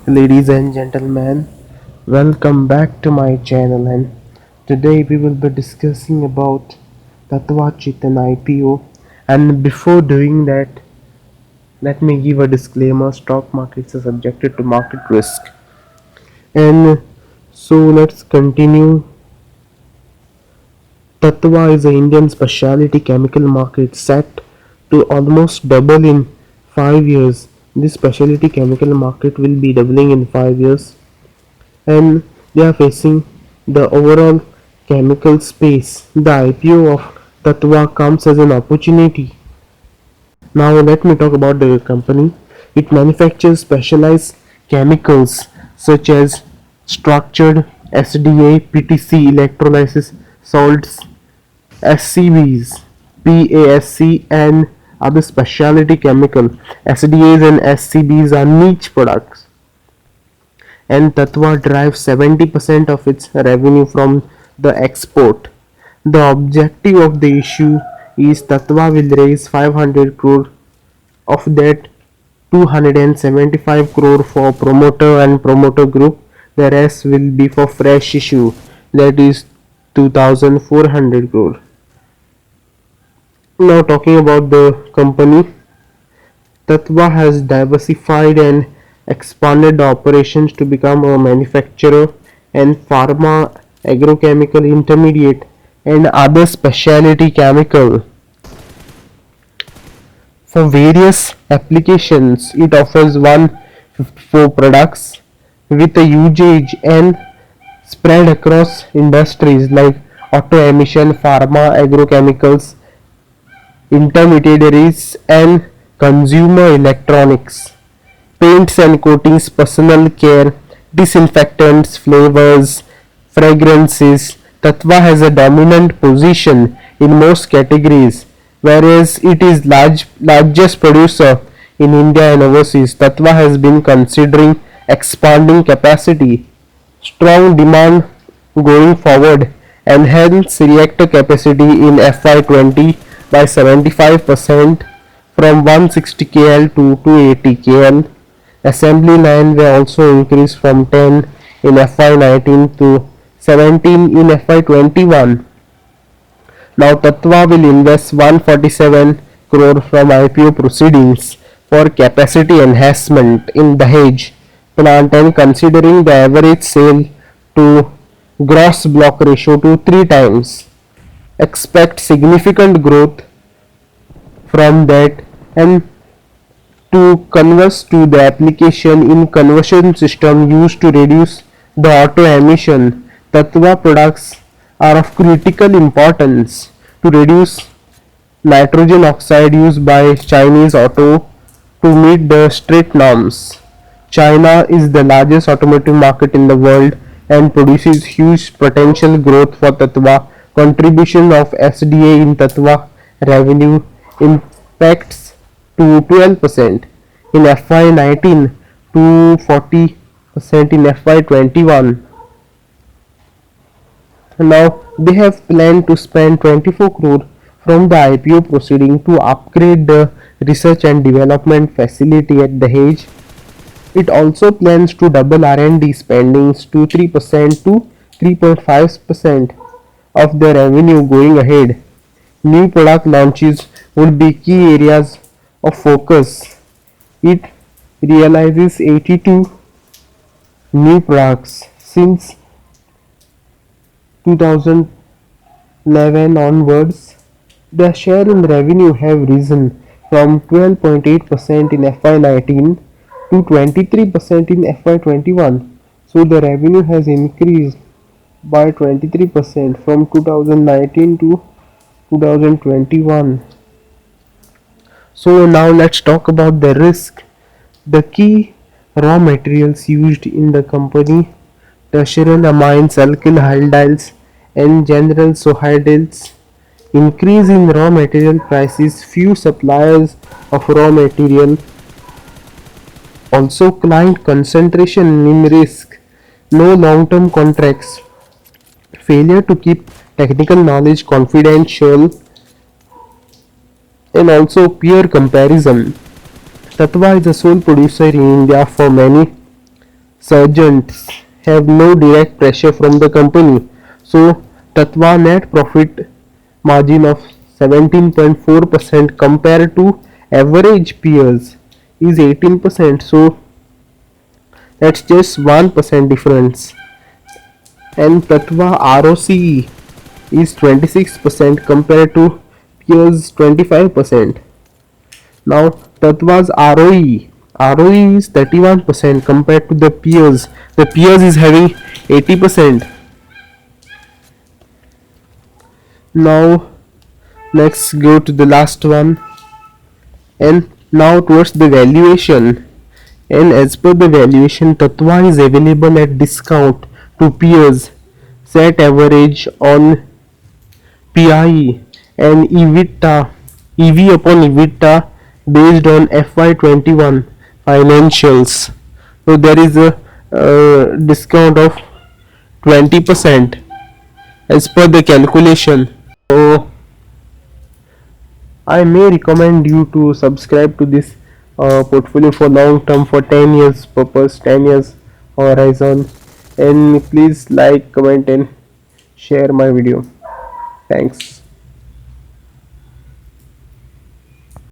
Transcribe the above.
Ladies and gentlemen, welcome back to my channel, and today we will be discussing about Tatva Chitan IPO. And before doing that, let me give a disclaimer: stock markets are subjected to market risk. And so let's continue. Tatva is an Indian specialty chemical market set to almost double in 5 years. This specialty chemical market will be doubling in 5 years, and they are facing the overall chemical space. The IPO of Tatva comes as an opportunity. Now let me talk about the company. It manufactures specialized chemicals such as structured SDA, PTC, electrolysis salts, SCBs, PASC, and other specialty chemical. SDAs and SCBs are niche products, and Tatva derives 70% of its revenue from the export. The objective of the issue is Tatva will raise 500 crore, of that 275 crore for promoter and promoter group. The rest will be for fresh issue, that is 2400 crore. Now talking about the company, Tatva has diversified and expanded the operations to become a manufacturer and pharma, agrochemical intermediate, and other specialty chemical. For various applications, it offers 154 products with a usage and spread across industries like auto emission, pharma, agrochemicals, intermediaries, and consumer electronics, paints and coatings, personal care, disinfectants, flavors, fragrances. Tatva has a dominant position in most categories, whereas it is largest producer in India and overseas. Tatva has been considering expanding capacity. Strong demand going forward, enhance reactor capacity in FY20 by 75% from 160 KL to 280 KL. Assembly line will also increase from 10 in FY19 to 17 in FY21. Now Tatva will invest 147 crore from IPO proceedings for capacity enhancement in Dahej plant, and considering the average sale to gross block ratio to 3 times, expect significant growth from that. And to converse to the application in conversion system used to reduce the auto emission, Tatva products are of critical importance to reduce nitrogen oxide used by Chinese auto to meet the strict norms. China is the largest automotive market in the world and produces huge potential growth for Tatva. Contribution of SDA in Tatva revenue impacts to 12% in FY19 to 40% in FY21. Now they have planned to spend 24 crore from the IPO proceeding to upgrade the research and development facility at Dahej. It also plans to double R&D spendings to 3% to 3.5% of the revenue going ahead. New product launches would be key areas of focus. It realizes 82 new products since 2011 onwards. The share in revenue have risen from 12.8% in FY19 to 23% in FY21. So the revenue has increased by 23% from 2019 to 2021. So now let's talk about the risk. The key raw materials used in the company: tertiary amines, alkyl halides, and general solidals. Increase in raw material prices, few suppliers of raw material. Also client concentration in risk, no long-term contracts, failure to keep technical knowledge confidential, and also peer comparison. Tatva is the sole producer in India for many surgeons have no direct pressure from the company. So Tatva net profit margin of 17.4% compared to average peers is 18%. So that's just 1% difference. And Tatva ROCE is 26% compared to peers 25%. Now Tatva's ROE is 31% compared to the peers. The peers is having 80%. Now let's go to the last one, and now towards the valuation. And as per the valuation, Tatva is available at discount to peers set average on PIE and EBITDA, EV upon EBITDA based on FY21 financials. So there is a discount of 20% as per the calculation. So I may recommend you to subscribe to this portfolio for long term, for 10 years purpose, 10 years horizon, and please like, comment and share my video. Thanks.